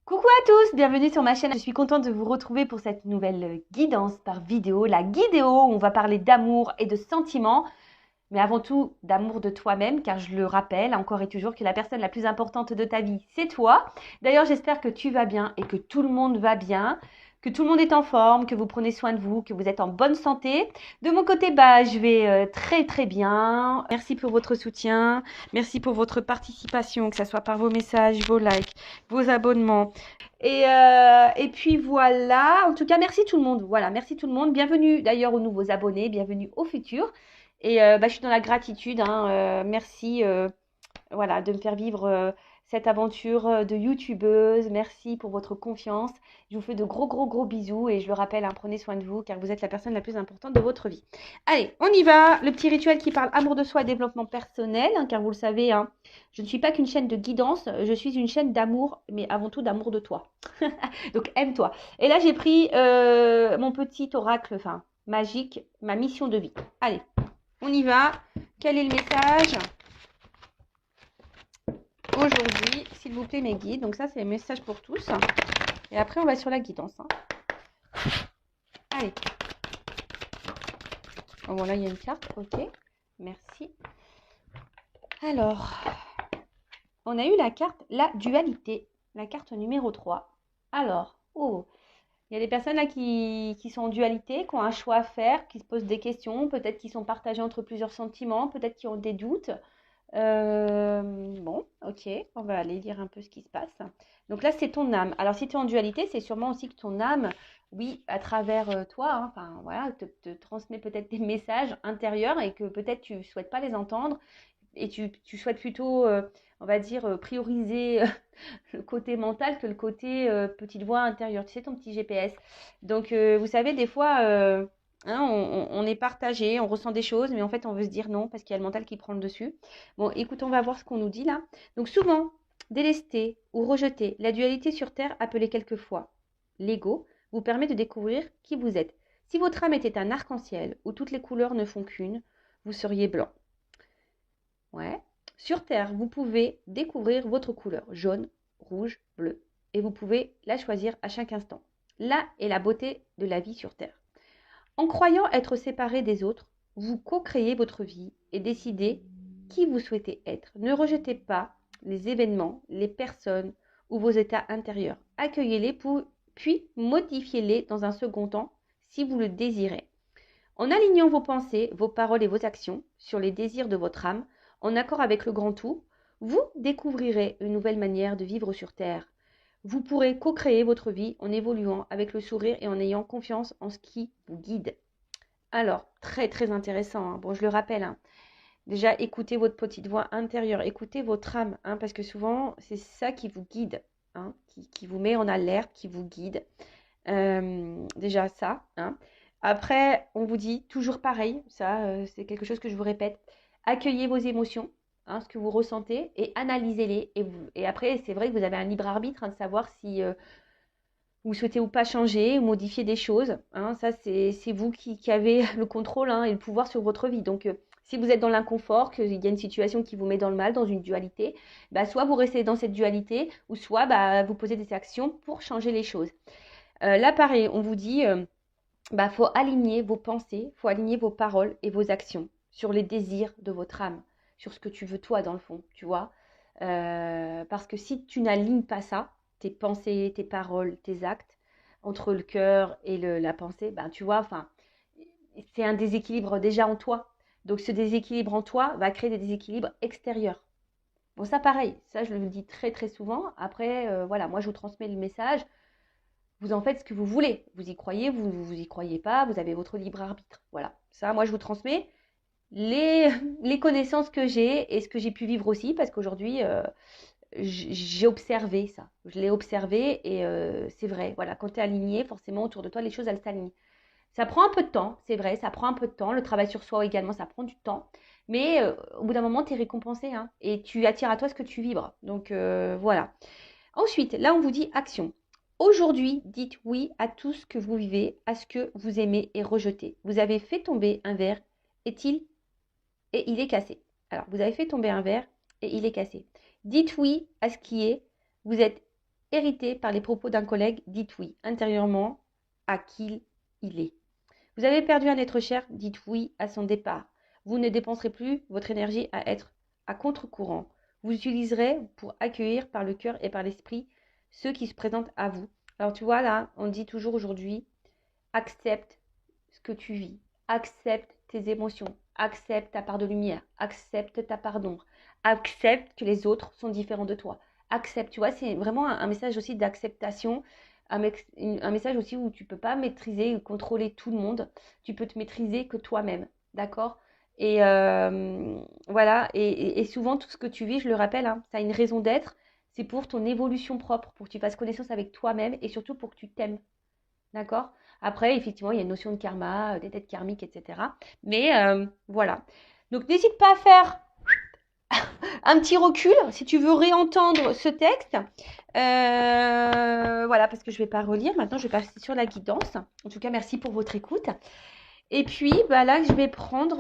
Coucou à tous, bienvenue sur ma chaîne. Je suis contente de vous retrouver pour cette nouvelle guidance par vidéo. La guidéo, où on va parler d'amour et de sentiments, mais avant tout d'amour de toi-même, car je le rappelle encore et toujours que la personne la plus importante de ta vie, c'est toi. D'ailleurs, j'espère que tu vas bien et que tout le monde va bien, que tout le monde est en forme, que vous prenez soin de vous, que vous êtes en bonne santé. De mon côté, je vais très très bien. Merci pour votre soutien, merci pour votre participation, que ce soit par vos messages, vos likes, vos abonnements. Et puis voilà, en tout cas, merci tout le monde. Voilà, merci tout le monde. Bienvenue d'ailleurs aux nouveaux abonnés, bienvenue aux futurs. Je suis dans la gratitude, hein, merci voilà, de me faire vivre cette aventure de youtubeuse. Merci pour votre confiance. Je vous fais de gros, gros, gros bisous. Et je le rappelle, hein, prenez soin de vous car vous êtes la personne la plus importante de votre vie. Allez, on y va. Le petit rituel qui parle amour de soi et développement personnel. Hein, car vous le savez, hein, je ne suis pas qu'une chaîne de guidance. Je suis une chaîne d'amour, mais avant tout d'amour de toi. Donc, aime-toi. Et là, j'ai pris mon petit oracle, enfin, magique, ma mission de vie. Allez, on y va. Quel est le message aujourd'hui, s'il vous plaît, mes guides? Donc ça, c'est le message pour tous. Et après, on va sur la guidance. Hein. Allez. Bon, voilà, il y a une carte. Ok. Merci. Alors, on a eu la carte, la dualité. La carte numéro 3. Alors, il y a des personnes là qui sont en dualité, qui ont un choix à faire, qui se posent des questions, peut-être qui sont partagés entre plusieurs sentiments, peut-être qui ont des doutes. Bon, ok, on va aller lire un peu ce qui se passe. Donc là, c'est ton âme. Alors, si tu es en dualité, c'est sûrement aussi que ton âme, oui, à travers toi, hein, enfin voilà, te transmet peut-être des messages intérieurs et que peut-être tu ne souhaites pas les entendre et tu souhaites plutôt, on va dire, prioriser le côté mental que le côté petite voix intérieure. Tu sais, ton petit GPS. Donc, vous savez, des fois, hein, on est partagé, on ressent des choses, mais en fait, on veut se dire non parce qu'il y a le mental qui prend le dessus. Bon, écoute, on va voir ce qu'on nous dit là. Donc, souvent, délester ou rejeter la dualité sur Terre, appelée quelquefois l'ego, vous permet de découvrir qui vous êtes. Si votre âme était un arc-en-ciel où toutes les couleurs ne font qu'une, vous seriez blanc. Ouais. Sur Terre, vous pouvez découvrir votre couleur, jaune, rouge, bleu, et vous pouvez la choisir à chaque instant. Là est la beauté de la vie sur Terre. En croyant être séparé des autres, vous co-créez votre vie et décidez qui vous souhaitez être. Ne rejetez pas les événements, les personnes ou vos états intérieurs. Accueillez-les puis modifiez-les dans un second temps si vous le désirez. En alignant vos pensées, vos paroles et vos actions sur les désirs de votre âme, en accord avec le grand tout, vous découvrirez une nouvelle manière de vivre sur Terre. Vous pourrez co-créer votre vie en évoluant avec le sourire et en ayant confiance en ce qui vous guide. Alors, très très intéressant, hein. Bon, je le rappelle, hein. Déjà, écoutez votre petite voix intérieure, écoutez votre âme, hein, parce que souvent, c'est ça qui vous guide, hein, qui vous met en alerte, qui vous guide. Déjà ça, hein. Après, on vous dit toujours pareil, ça c'est quelque chose que je vous répète, accueillez vos émotions, hein, ce que vous ressentez, et analysez-les. Et après, c'est vrai que vous avez un libre arbitre, hein, de savoir si vous souhaitez ou pas changer ou modifier des choses. Hein. Ça, c'est vous qui avez le contrôle, hein, et le pouvoir sur votre vie. Donc, si vous êtes dans l'inconfort, qu'il y a une situation qui vous met dans le mal, dans une dualité, soit vous restez dans cette dualité, ou soit vous posez des actions pour changer les choses. Là, pareil, on vous dit, faut aligner vos pensées, faut aligner vos paroles et vos actions sur les désirs de votre âme, sur ce que tu veux toi dans le fond, tu vois. Parce que si tu n'alignes pas ça, tes pensées, tes paroles, tes actes, entre le cœur et la pensée, tu vois, enfin, c'est un déséquilibre déjà en toi. Donc ce déséquilibre en toi va créer des déséquilibres extérieurs. Bon, ça pareil, ça je le dis très très souvent. Après, voilà, moi je vous transmets le message. Vous en faites ce que vous voulez. Vous y croyez, vous y croyez pas, vous avez votre libre arbitre. Voilà. Ça, moi, je vous transmets les, les connaissances que j'ai et ce que j'ai pu vivre aussi, parce qu'aujourd'hui, j'ai observé ça. Je l'ai observé et c'est vrai. Voilà, quand tu es aligné, forcément, autour de toi, les choses, elles s'alignent. Ça prend un peu de temps, c'est vrai, ça prend un peu de temps. Le travail sur soi également, ça prend du temps. Mais au bout d'un moment, tu es récompensé, hein, et tu attires à toi ce que tu vibres. Donc, voilà. Ensuite, là, on vous dit action. Aujourd'hui, dites oui à tout ce que vous vivez, à ce que vous aimez et rejetez. Vous avez fait tomber un verre, et il est cassé. Alors, vous avez fait tomber un verre et il est cassé. Dites oui à ce qui est. Vous êtes Irrité par les propos d'un collègue, dites oui intérieurement à qui il est. Vous avez perdu un être cher, dites oui à son départ. Vous ne dépenserez plus votre énergie à être à contre-courant. Vous utiliserez pour accueillir par le cœur et par l'esprit ceux qui se présentent à vous. Alors tu vois là, on dit toujours aujourd'hui, accepte ce que tu vis, accepte tes émotions, accepte ta part de lumière, accepte ta part d'ombre, accepte que les autres sont différents de toi. Accepte, tu vois, c'est vraiment un message aussi d'acceptation, un message aussi où tu ne peux pas maîtriser ou contrôler tout le monde, tu peux te maîtriser que toi-même, d'accord? Et voilà, et souvent tout ce que tu vis, je le rappelle, hein, ça a une raison d'être, c'est pour ton évolution propre, pour que tu fasses connaissance avec toi-même et surtout pour que tu t'aimes. D'accord? Après, effectivement, il y a une notion de karma, des têtes karmiques, etc. Mais voilà. Donc, n'hésite pas à faire un petit recul si tu veux réentendre ce texte. Voilà, parce que je ne vais pas relire. Maintenant, je vais passer sur la guidance. En tout cas, merci pour votre écoute. Et puis, bah, là, je vais prendre,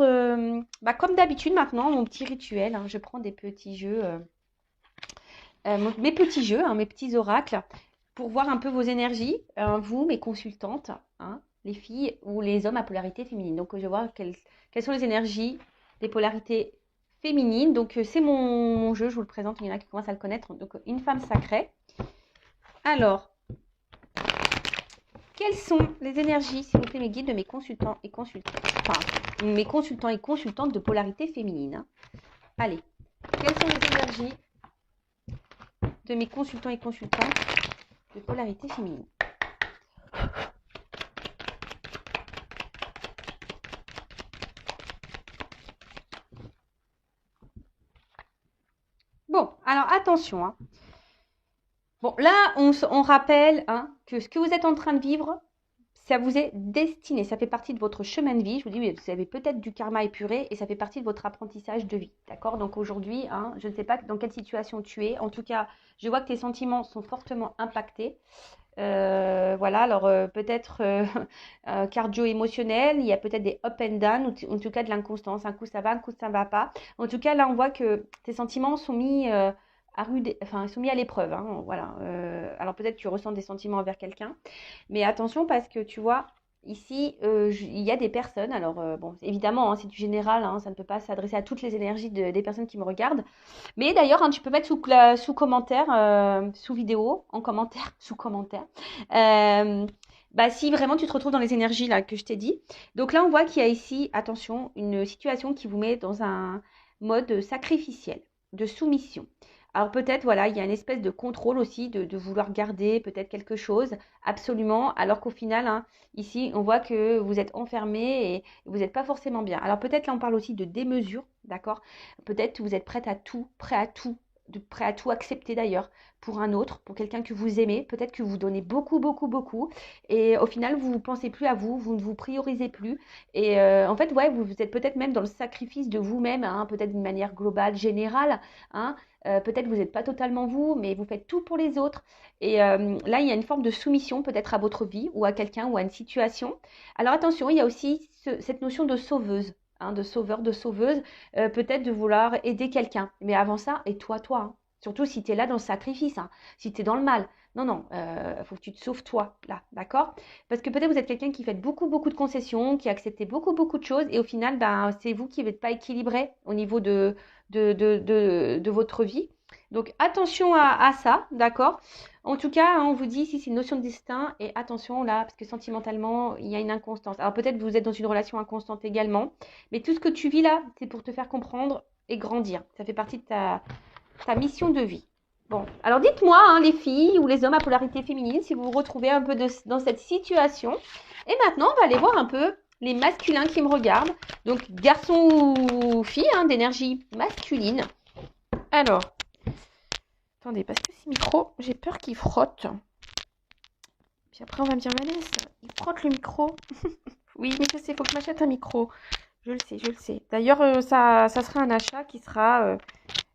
comme d'habitude maintenant, mon petit rituel. Hein. Je prends des petits jeux, mes petits jeux, hein, mes petits oracles pour voir un peu vos énergies, vous, mes consultantes, hein, les filles ou les hommes à polarité féminine. Donc, je vais voir quelles sont les énergies des polarités féminines. Donc, c'est mon jeu, je vous le présente, il y en a qui commencent à le connaître. Donc, une femme sacrée. Alors, quelles sont les énergies, s'il vous plaît, mes guides de mes consultants et consultantes, enfin, mes consultants et consultantes de polarité féminine. Hein. Allez, quelles sont les énergies de mes consultants et consultantes de polarité féminine? Bon, alors attention. Hein. Bon, là, on rappelle hein, que ce que vous êtes en train de vivre, ça vous est destiné. Ça fait partie de votre chemin de vie. Je vous dis, vous avez peut-être du karma épuré et ça fait partie de votre apprentissage de vie. D'accord? Donc aujourd'hui, hein, je ne sais pas dans quelle situation tu es. En tout cas, je vois que tes sentiments sont fortement impactés. Voilà, alors peut-être cardio-émotionnel, il y a peut-être des up and down, ou en tout cas de l'inconstance. Un coup ça va, un coup ça ne va pas. En tout cas, là, on voit que tes sentiments sont mis sont mis à l'épreuve. Hein, voilà. Alors peut-être que tu ressens des sentiments envers quelqu'un, mais attention parce que tu vois, ici, il y a des personnes. Alors bon, évidemment, hein, c'est du général, hein, ça ne peut pas s'adresser à toutes les énergies des personnes qui me regardent. Mais d'ailleurs, hein, tu peux mettre sous commentaire, sous vidéo, en commentaire, sous commentaire. Si vraiment tu te retrouves dans les énergies là que je t'ai dit. Donc là, on voit qu'il y a ici, attention, une situation qui vous met dans un mode sacrificiel, de soumission. Alors peut-être, voilà, il y a une espèce de contrôle aussi, de vouloir garder peut-être quelque chose, absolument, alors qu'au final, hein, ici, on voit que vous êtes enfermé et vous n'êtes pas forcément bien. Alors peut-être là, on parle aussi de démesure, d'accord? Peut-être que vous êtes prêt à tout, prêt à tout accepter d'ailleurs pour un autre, pour quelqu'un que vous aimez. Peut-être que vous donnez beaucoup, beaucoup, beaucoup. Et au final, vous ne pensez plus à vous, vous ne vous priorisez plus. Et en fait, ouais, vous êtes peut-être même dans le sacrifice de vous-même, hein, peut-être d'une manière globale, générale. Hein, peut-être que vous n'êtes pas totalement vous, mais vous faites tout pour les autres. Et là, il y a une forme de soumission peut-être à votre vie ou à quelqu'un ou à une situation. Alors attention, il y a aussi cette notion de sauveuse. Hein, de sauveur, de sauveuse, peut-être de vouloir aider quelqu'un. Mais avant ça, aide-toi, toi. Hein. Surtout si tu es là dans le sacrifice, hein, si tu es dans le mal. Non, non, faut que tu te sauves toi, là, d'accord? Parce que peut-être vous êtes quelqu'un qui fait beaucoup, beaucoup de concessions, qui accepte beaucoup, beaucoup de choses, et au final, c'est vous qui n'êtes pas équilibré au niveau de votre vie. Donc attention à ça, d'accord? En tout cas, hein, on vous dit ici c'est une notion de destin et attention là, parce que sentimentalement, il y a une inconstance. Alors peut-être que vous êtes dans une relation inconstante également, mais tout ce que tu vis là, c'est pour te faire comprendre et grandir. Ça fait partie de ta mission de vie. Bon, alors dites-moi, hein, les filles ou les hommes à polarité féminine, si vous vous retrouvez un peu dans cette situation. Et maintenant, on va aller voir un peu les masculins qui me regardent. Donc, garçons ou filles, hein, d'énergie masculine. Alors, attendez, parce que ce micro, j'ai peur qu'il frotte. Puis après, on va me dire, Vanessa, il frotte le micro. Oui, mais je sais, il faut que je m'achète un micro. Je le sais, je le sais. D'ailleurs, ça sera un achat qui sera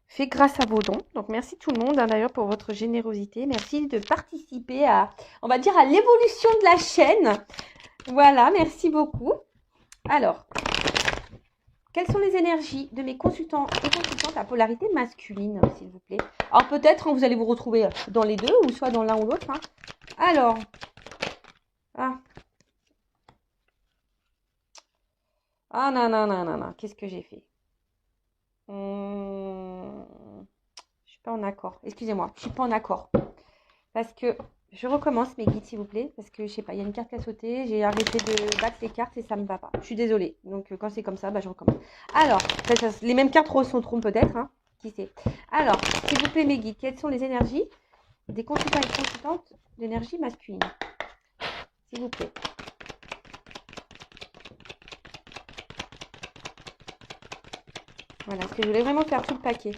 fait grâce à vos dons. Donc, merci tout le monde, hein, d'ailleurs, pour votre générosité. Merci de participer à, on va dire, à l'évolution de la chaîne. Voilà, merci beaucoup. Alors, quelles sont les énergies de mes consultants et consultantes à polarité masculine, s'il vous plaît? Alors peut-être, hein, vous allez vous retrouver dans les deux, ou soit dans l'un ou l'autre. Hein. Alors, ah, non, non, non, non, non, qu'est-ce que j'ai fait? Je suis pas en accord. Excusez-moi, je suis pas en accord. Parce que je recommence mes guides, s'il vous plaît. Parce que je sais pas, il y a une carte qui a sauté. J'ai arrêté de battre les cartes et ça me va pas. Je suis désolée. Donc quand c'est comme ça, bah, je recommence. Alors, les mêmes cartes ressortiront peut-être. Hein, qui sait. Alors, s'il vous plaît, mes guides, quelles sont les énergies des consultants et consultantes d'énergie masculine? S'il vous plaît. Voilà, parce que je voulais vraiment faire tout le paquet.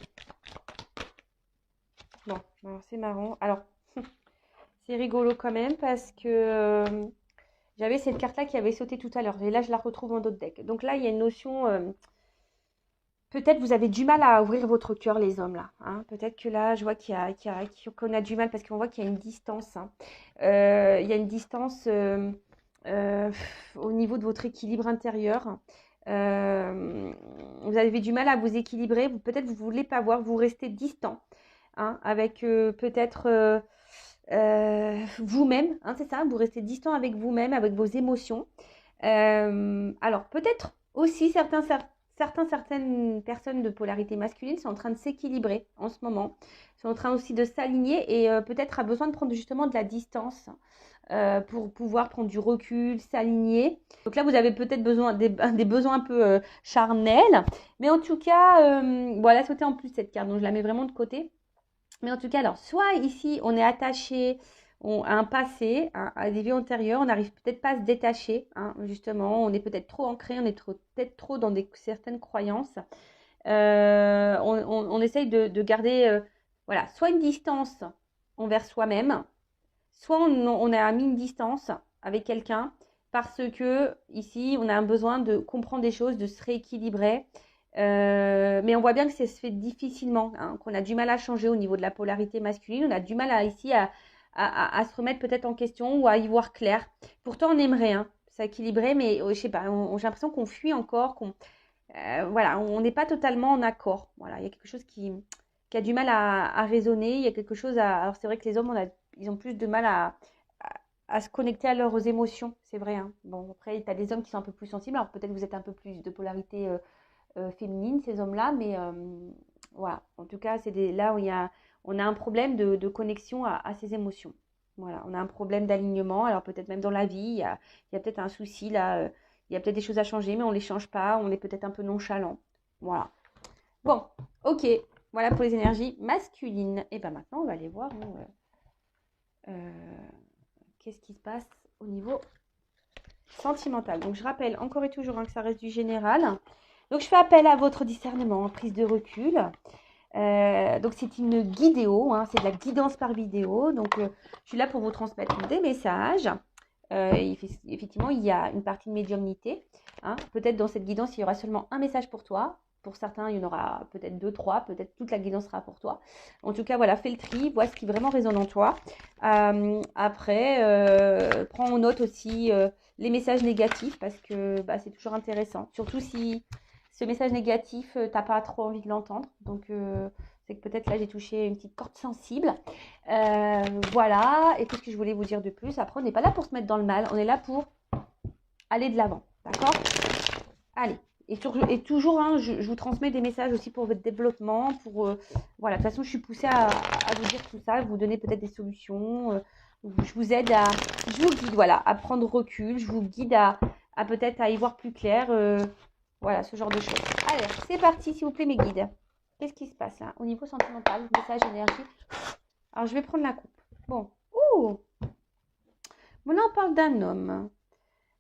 Bon, alors c'est marrant. Alors, c'est rigolo quand même parce que j'avais cette carte-là qui avait sauté tout à l'heure. Et là, je la retrouve en d'autres decks. Donc là, il y a une notion... peut-être vous avez du mal à ouvrir votre cœur, les hommes, là. Hein. Peut-être que là, je vois qu'on a du mal parce qu'on voit qu'il y a une distance. Hein. Il y a une distance au niveau de votre équilibre intérieur. Vous avez du mal à vous équilibrer. Peut-être vous ne voulez pas voir, vous restez distant. Hein, avec peut-être vous-même. Hein, c'est ça, vous restez distant avec vous-même, avec vos émotions. Alors, peut-être aussi certaines personnes de polarité masculine sont en train de s'équilibrer en ce moment, sont en train aussi de s'aligner et peut-être a besoin de prendre justement de la distance pour pouvoir prendre du recul, s'aligner. Donc là, vous avez peut-être besoin des besoins un peu charnels, mais en tout cas, voilà, sauter en plus cette carte, donc je la mets vraiment de côté. Mais en tout cas, alors, soit ici, on est attaché à un passé, à des vies antérieures, on n'arrive peut-être pas à se détacher, hein, justement, on est peut-être trop ancré, on est peut-être trop dans certaines croyances. On essaye de garder, voilà, soit une distance envers soi-même, soit on a mis une distance avec quelqu'un parce que ici, on a un besoin de comprendre des choses, de se rééquilibrer. Mais on voit bien que ça se fait difficilement, hein, qu'on a du mal à changer au niveau de la polarité masculine. On a du mal ici à se remettre peut-être en question ou à y voir clair. Pourtant, on aimerait s'équilibrer, mais je sais pas, j'ai l'impression qu'on fuit encore, voilà, on n'est pas totalement en accord. Voilà, il y a quelque chose qui a du mal à raisonner. Il y a quelque chose à. Alors, c'est vrai que les hommes, ils ont plus de mal à se connecter à leurs émotions, c'est vrai. Hein. Bon, après, tu as des hommes qui sont un peu plus sensibles. Alors, peut-être que vous êtes un peu plus de polarité féminine, ces hommes-là, mais voilà. En tout cas, là où on a un problème de connexion à ces émotions. Voilà, on a un problème d'alignement. Alors, peut-être même dans la vie, il y a peut-être un souci là. Il y a peut-être des choses à changer, mais on ne les change pas. On est peut-être un peu nonchalant. Voilà. Bon, ok. Voilà pour les énergies masculines. Et bien maintenant, on va aller voir qu'est-ce qui se passe au niveau sentimental. Donc, je rappelle encore et toujours que ça reste du général. Donc, je fais appel à votre discernement, prise de recul. Donc, c'est une guidéo, hein, c'est de la guidance par vidéo. Donc, je suis là pour vous transmettre des messages. Effectivement, il y a une partie de médiumnité. Hein. Peut-être dans cette guidance, il y aura seulement un message pour toi. Pour certains, il y en aura peut-être 2, 3. Peut-être toute la guidance sera pour toi. En tout cas, voilà, fais le tri, vois ce qui vraiment résonne en toi. Après, prends en note aussi les messages négatifs parce que c'est toujours intéressant. Surtout si ce message négatif, t'as pas trop envie de l'entendre. Donc, c'est que peut-être là, j'ai touché une petite corde sensible. Voilà. Et qu'est-ce que je voulais vous dire de plus? Après, on n'est pas là pour se mettre dans le mal. On est là pour aller de l'avant. D'accord? Allez. Et toujours, hein, je vous transmets des messages aussi pour votre développement. Voilà. De toute façon, je suis poussée à vous dire tout ça, vous donner peut-être des solutions. Je vous aide je vous guide, voilà, à prendre recul. Je vous guide à peut-être à y voir plus clair. Voilà, ce genre de choses. Allez, c'est parti, s'il vous plaît, mes guides. Qu'est-ce qui se passe là? Au niveau sentimental, message, énergie. Alors, je vais prendre la coupe. Bon. Ouh! Bon, là, on parle d'un homme.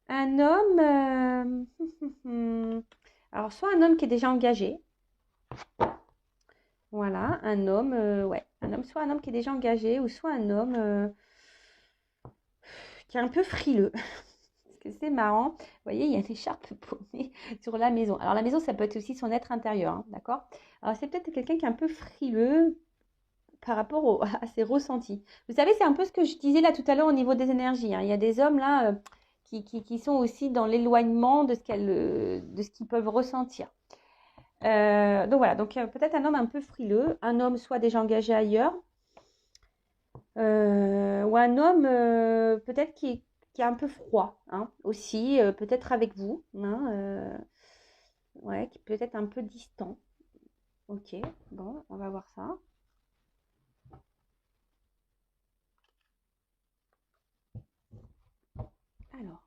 Un homme... Alors, soit un homme qui est déjà engagé. Voilà, un homme... ouais, un homme, soit un homme qui est déjà engagé, ou soit un homme qui est un peu frileux. C'est marrant. Vous voyez, il y a une écharpe paumée sur la maison. Alors, la maison, ça peut être aussi son être intérieur, hein, d'accord? Alors, c'est peut-être quelqu'un qui est un peu frileux par rapport à ses ressentis. Vous savez, c'est un peu ce que je disais là tout à l'heure au niveau des énergies. Hein. Il y a des hommes là qui sont aussi dans l'éloignement de ce qu'ils peuvent ressentir. Donc voilà, donc peut-être un homme un peu frileux, un homme soit déjà engagé ailleurs, ou un homme peut-être qui est un peu froid, hein, aussi, peut-être avec vous, hein, ouais, qui peut être un peu distant. Ok, bon, on va voir ça. Alors,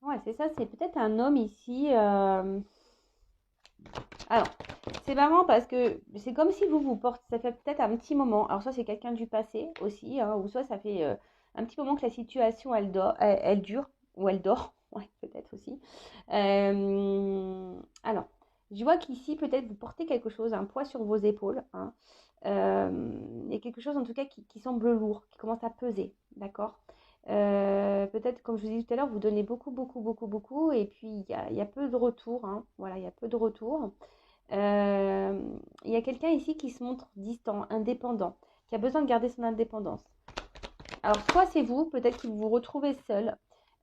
ouais, c'est ça, c'est peut-être un homme ici. Alors, c'est marrant parce que c'est comme si vous vous portez, ça fait peut-être un petit moment. Alors, soit c'est quelqu'un du passé aussi, hein, ou soit ça fait un petit moment que la situation elle dure, ou elle dort, ouais, peut-être aussi. Alors, je vois qu'ici, peut-être vous portez quelque chose, un poids sur vos épaules, hein. Il y a quelque chose en tout cas qui semble lourd, qui commence à peser, d'accord? Peut-être, comme je vous disais tout à l'heure, vous donnez beaucoup, beaucoup, beaucoup, beaucoup, et puis il y a peu de retour, hein. Voilà, il y a peu de retour. Euh, il y a quelqu'un ici qui se montre distant, indépendant, qui a besoin de garder son indépendance. Alors, soit c'est vous, peut-être que vous vous retrouvez seul.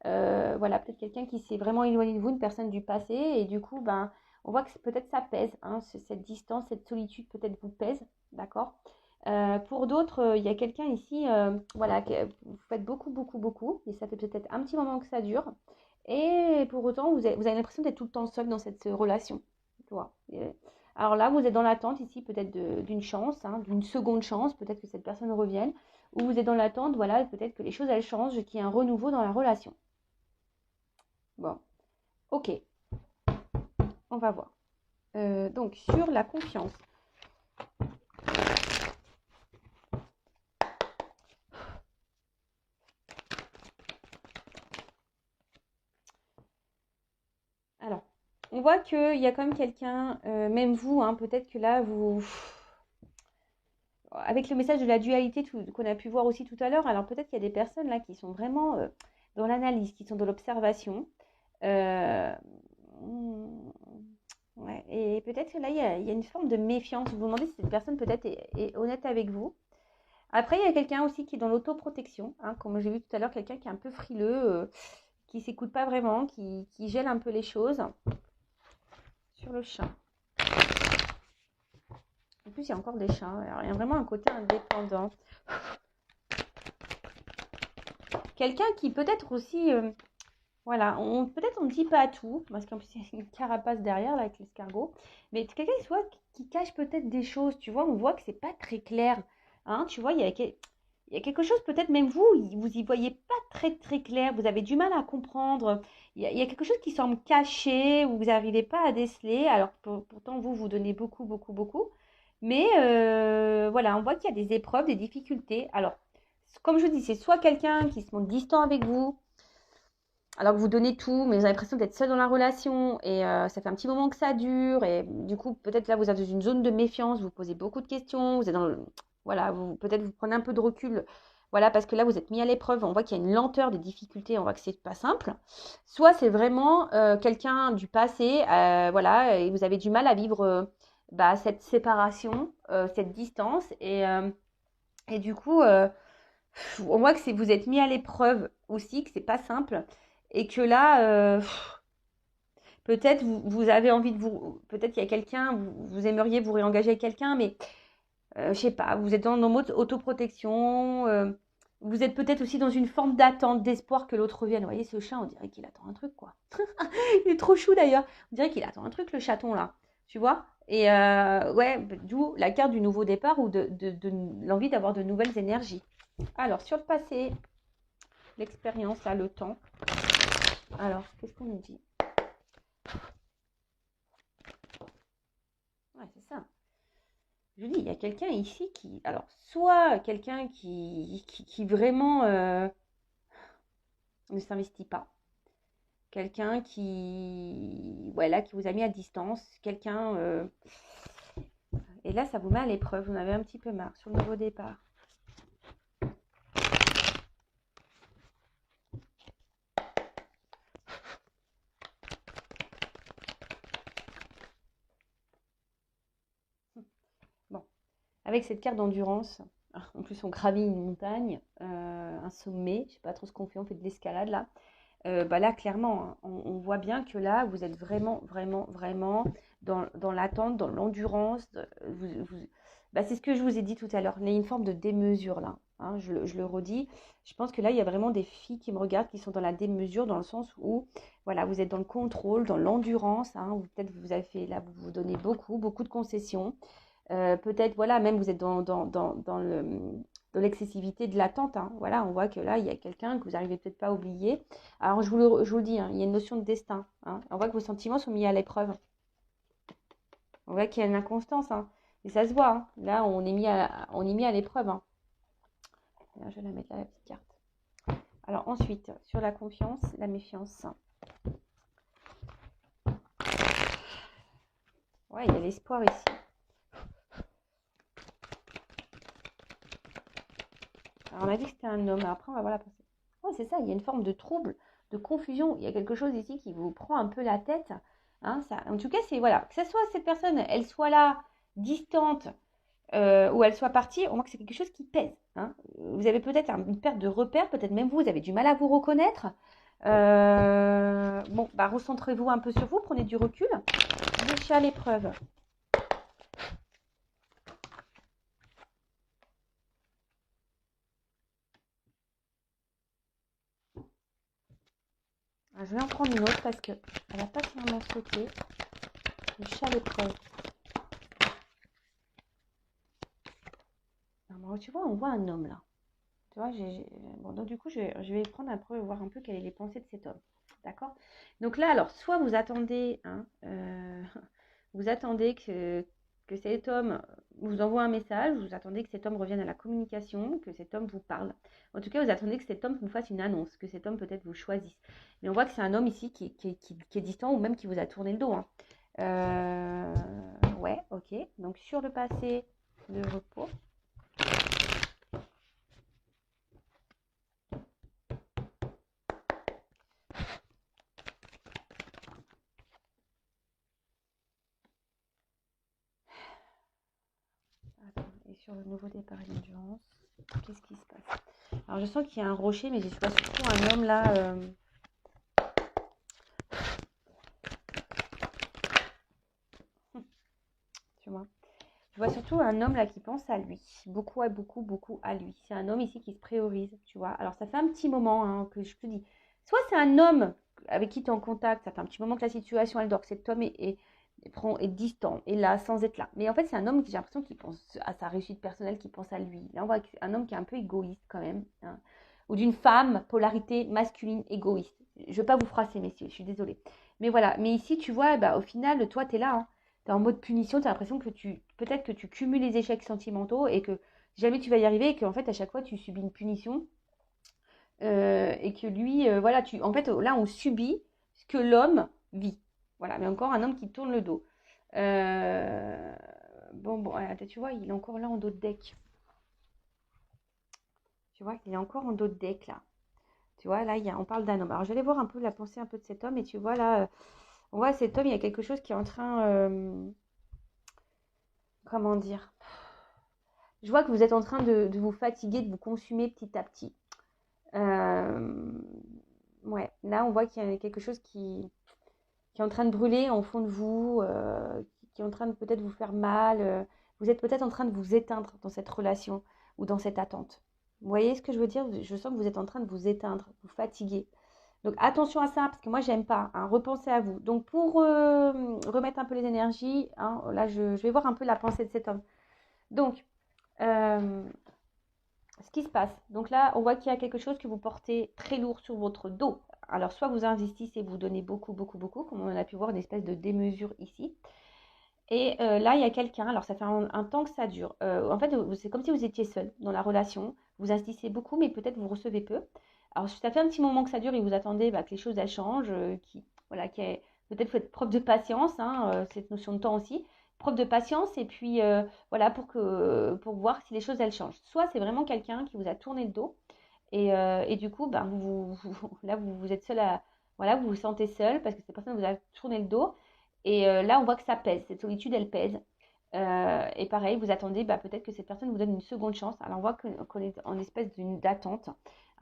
Voilà, peut-être quelqu'un qui s'est vraiment éloigné de vous, une personne du passé, et du coup, ben, on voit que peut-être ça pèse, hein, cette distance, cette solitude peut-être vous pèse, d'accord? Pour d'autres, il y a quelqu'un ici, voilà, vous faites beaucoup, beaucoup, beaucoup, et ça fait peut-être un petit moment que ça dure, et pour autant, vous avez l'impression d'être tout le temps seul dans cette relation, tu vois. Alors là, vous êtes dans l'attente ici, peut-être d'une chance, hein, d'une seconde chance, peut-être que cette personne revienne, ou vous êtes dans l'attente, voilà, peut-être que les choses elles changent, qu'il y ait un renouveau dans la relation. Bon, ok, on va voir. Donc, sur la confiance. Alors, on voit qu'il y a quand même quelqu'un, même vous, hein, peut-être que là, vous. Avec le message de la dualité qu'on a pu voir aussi tout à l'heure, alors peut-être qu'il y a des personnes là qui sont vraiment dans l'analyse, qui sont dans l'observation. Euh, ouais, et peut-être que là, il y a une forme de méfiance. Vous vous demandez si cette personne peut-être est honnête avec vous. Après, il y a quelqu'un aussi qui est dans l'autoprotection, hein, comme j'ai vu tout à l'heure, quelqu'un qui est un peu frileux, qui ne s'écoute pas vraiment, qui gèle un peu les choses. Sur le chat. En plus, il y a encore des chats. Alors, il y a vraiment un côté indépendant. Quelqu'un qui peut-être aussi, voilà, peut-être on ne dit pas tout, parce qu'en plus il y a une carapace derrière là avec l'escargot, mais quelqu'un qui cache peut-être des choses, tu vois, on voit que c'est pas très clair, hein, tu vois, il y a quelque chose, peut-être même vous, vous y voyez pas très très clair, vous avez du mal à comprendre, il y a quelque chose qui semble caché, ou vous n'arrivez pas à déceler, alors pourtant vous, vous donnez beaucoup, beaucoup, beaucoup, mais voilà, on voit qu'il y a des épreuves, des difficultés, alors, comme je vous dis, c'est soit quelqu'un qui se montre distant avec vous, alors que vous donnez tout, mais vous avez l'impression d'être seul dans la relation et ça fait un petit moment que ça dure et du coup peut-être là vous êtes dans une zone de méfiance, vous posez beaucoup de questions, vous êtes dans voilà, peut-être vous prenez un peu de recul, voilà parce que là vous êtes mis à l'épreuve, on voit qu'il y a une lenteur, des difficultés, on voit que c'est pas simple. Soit c'est vraiment quelqu'un du passé, voilà, et vous avez du mal à vivre cette séparation, cette distance et du coup on voit que vous êtes mis à l'épreuve aussi, que c'est pas simple et que là, peut-être vous avez envie de vous, peut-être qu'il y a quelqu'un, vous aimeriez vous réengager avec quelqu'un, mais je sais pas, vous êtes dans le mode autoprotection, vous êtes peut-être aussi dans une forme d'attente, d'espoir que l'autre revienne. Vous voyez, ce chat, on dirait qu'il attend un truc, quoi. Il est trop chou d'ailleurs. On dirait qu'il attend un truc, le chaton là, tu vois. Et ouais, d'où la carte du nouveau départ ou de l'envie d'avoir de nouvelles énergies. Alors, sur le passé, l'expérience, là, le temps. Alors, qu'est-ce qu'on nous dit? Ouais, c'est ça. Je dis, il y a quelqu'un ici qui. Alors, soit quelqu'un qui vraiment ne s'investit pas. Quelqu'un qui. Voilà, qui vous a mis à distance. Quelqu'un. Et là, ça vous met à l'épreuve. Vous en avez un petit peu marre sur le nouveau départ. avec cette carte d'endurance. En plus, on gravit une montagne, un sommet. Je sais pas trop ce qu'on fait. On fait de l'escalade là. Bah là, clairement, hein, on voit bien que là, vous êtes vraiment, vraiment, vraiment dans l'attente, dans l'endurance. Bah, c'est ce que je vous ai dit tout à l'heure. Il y a une forme de démesure là, hein, je le redis. Je pense que là, il y a vraiment des filles qui me regardent qui sont dans la démesure, dans le sens où, voilà, vous êtes dans le contrôle, dans l'endurance. Hein, peut-être vous avez fait, là, vous vous donnez beaucoup, beaucoup de concessions. Peut-être, voilà, même vous êtes dans l'excessivité de l'attente. Hein. Voilà, on voit que là, il y a quelqu'un que vous n'arrivez peut-être pas à oublier. Alors, je vous le dis, hein, il y a une notion de destin. Hein. On voit que vos sentiments sont mis à l'épreuve. On voit qu'il y a une inconstance. Hein. Et ça se voit. Hein. Là, on est mis à l'épreuve. Hein. Là, je vais la mettre là, la petite carte. Alors, ensuite, sur la confiance, la méfiance. Ouais, il y a l'espoir ici. Alors, on a dit que c'était un homme. Après, on va voir la pensée. Oh, c'est ça, il y a une forme de trouble, de confusion. Il y a quelque chose ici qui vous prend un peu la tête. Hein, ça, en tout cas, c'est voilà, que ce soit cette personne, elle soit là, distante, ou elle soit partie, on voit que c'est quelque chose qui pèse. Hein. Vous avez peut-être une perte de repère, peut-être même vous avez du mal à vous reconnaître. Bon, bah, recentrez-vous un peu sur vous, prenez du recul. Déchet à l'épreuve. Je vais en prendre une autre parce qu'elle n'a pas finalement sauté. Le chat à l'épreuve. Tu vois, on voit un homme là. Tu vois, bon, donc du coup, je vais prendre un peu, voir un peu quelles sont les pensées de cet homme. D'accord? Donc là, alors, soit vous attendez, hein, vous attendez que cet homme vous envoie un message, vous attendez que cet homme revienne à la communication, que cet homme vous parle. En tout cas, vous attendez que cet homme vous fasse une annonce, que cet homme peut-être vous choisisse. Mais on voit que c'est un homme ici qui est distant ou même qui vous a tourné le dos. Hein. Ouais, ok. Donc sur le passé, le repos. Et sur le nouveau départ et l'endurance, qu'est-ce qui se passe? Alors je sens qu'il y a un rocher, mais je vois surtout un homme là. Tu vois. Je vois surtout un homme là qui pense à lui, beaucoup, beaucoup, beaucoup à lui. C'est un homme ici qui se priorise, tu vois. Alors ça fait un petit moment hein, que je te dis. Soit c'est un homme avec qui tu es en contact, ça fait un petit moment que la situation elle dort, que cet homme est distant, est là sans être là. Mais en fait c'est un homme qui j'ai l'impression qu'il pense à sa réussite personnelle, qui pense à lui. Là on voit un homme qui est un peu égoïste quand même. Hein. Ou d'une femme, polarité masculine égoïste. Je ne veux pas vous froisser messieurs, je suis désolée. Mais voilà, mais ici tu vois, bah, au final toi tu es là. Hein. Tu es en mode punition, tu as l'impression que peut-être que tu cumules les échecs sentimentaux et que jamais tu vas y arriver et qu'en fait à chaque fois tu subis une punition et que lui, voilà, en fait là on subit ce que l'homme vit. Voilà, mais encore un homme qui tourne le dos. Euh, bon, tu vois, il est encore là en dos de deck. Tu vois qu'il est encore en dos de deck là. Tu vois, là, on parle d'un homme. Alors, je vais aller voir un peu la pensée un peu de cet homme et tu vois là, on voit cet homme, il y a quelque chose qui est en train, comment dire, je vois que vous êtes en train de vous fatiguer, de vous consumer petit à petit. Euh, ouais, là, on voit qu'il y a quelque chose qui est en train de brûler en fond de vous, qui est en train de peut-être vous faire mal. Vous êtes peut-être en train de vous éteindre dans cette relation ou dans cette attente. Vous voyez ce que je veux dire? Je sens que vous êtes en train de vous éteindre, vous fatiguer. Donc attention à ça, parce que moi j'aime pas. Hein, repensez à vous. Donc pour remettre un peu les énergies, hein, là je vais voir un peu la pensée de cet homme. Donc, euh, ce qui se passe. Donc là, on voit qu'il y a quelque chose que vous portez très lourd sur votre dos. Alors, soit vous investissez, vous donnez beaucoup, beaucoup, beaucoup, comme on a pu voir une espèce de démesure ici. Et là, il y a quelqu'un, alors ça fait un temps que ça dure. En fait, c'est comme si vous étiez seul dans la relation. Vous investissez beaucoup, mais peut-être vous recevez peu. Alors, ça fait un petit moment que ça dure et vous attendez bah, que les choses elles changent, voilà, peut-être faut être preuve de patience, hein, cette notion de temps aussi, preuve de patience et puis voilà pour voir si les choses elles changent. Soit c'est vraiment quelqu'un qui vous a tourné le dos et du coup, ben, là vous êtes seul voilà, vous vous sentez seul parce que cette personne vous a tourné le dos et là on voit que ça pèse, cette solitude elle pèse. Et pareil, vous attendez, bah, peut-être que cette personne vous donne une seconde chance. Alors on voit qu'on est en espèce d'attente.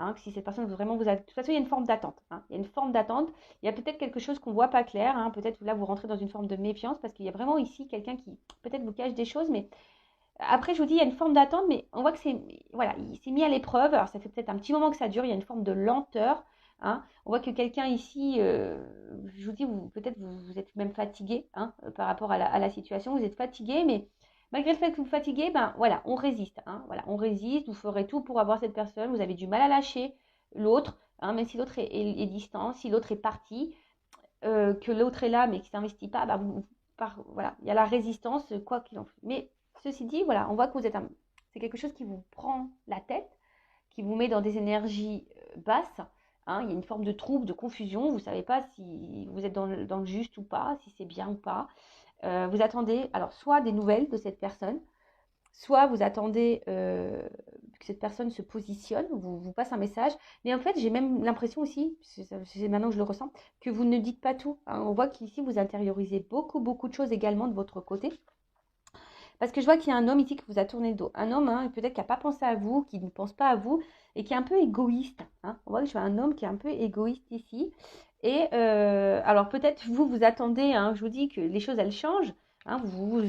Hein, que si cette personne vraiment vous a... De toute façon, il y a une forme d'attente. Hein. Il y a une forme d'attente. Il y a peut-être quelque chose qu'on ne voit pas clair. Hein. Peut-être là, vous rentrez dans une forme de méfiance parce qu'il y a vraiment ici quelqu'un qui peut-être vous cache des choses. Mais après, je vous dis, il y a une forme d'attente, mais on voit que c'est... Voilà, il s'est mis à l'épreuve. Alors ça fait peut-être un petit moment que ça dure. Il y a une forme de lenteur. Hein. On voit que quelqu'un ici, je vous dis, peut-être vous êtes même fatigué hein, par rapport à la situation. Vous êtes fatigué, mais malgré le fait que vous fatiguez, ben voilà, on résiste. Hein, voilà, on résiste. Vous ferez tout pour avoir cette personne. Vous avez du mal à lâcher l'autre, hein, même si l'autre est distant, si l'autre est parti, que l'autre est là mais qui ne s'investit pas, bah, voilà, il y a la résistance, quoi qu'il en soit. Mais ceci dit, voilà, on voit que c'est quelque chose qui vous prend la tête, qui vous met dans des énergies basses. Hein, il y a une forme de trouble, de confusion. Vous ne savez pas si vous êtes dans le juste ou pas, si c'est bien ou pas. Vous attendez alors soit des nouvelles de cette personne, soit vous attendez que cette personne se positionne, vous passe un message. Mais en fait, j'ai même l'impression aussi, c'est maintenant que je le ressens, que vous ne dites pas tout. Hein. On voit qu'ici, vous intériorisez beaucoup, beaucoup de choses également de votre côté. Parce que je vois qu'il y a un homme ici qui vous a tourné le dos. Un homme, hein, peut-être qui n'a pas pensé à vous, qui ne pense pas à vous et qui est un peu égoïste. Hein. On voit que je vois un homme qui est un peu égoïste ici. Et alors peut-être vous attendez, hein, je vous dis que les choses elles changent. Hein, vous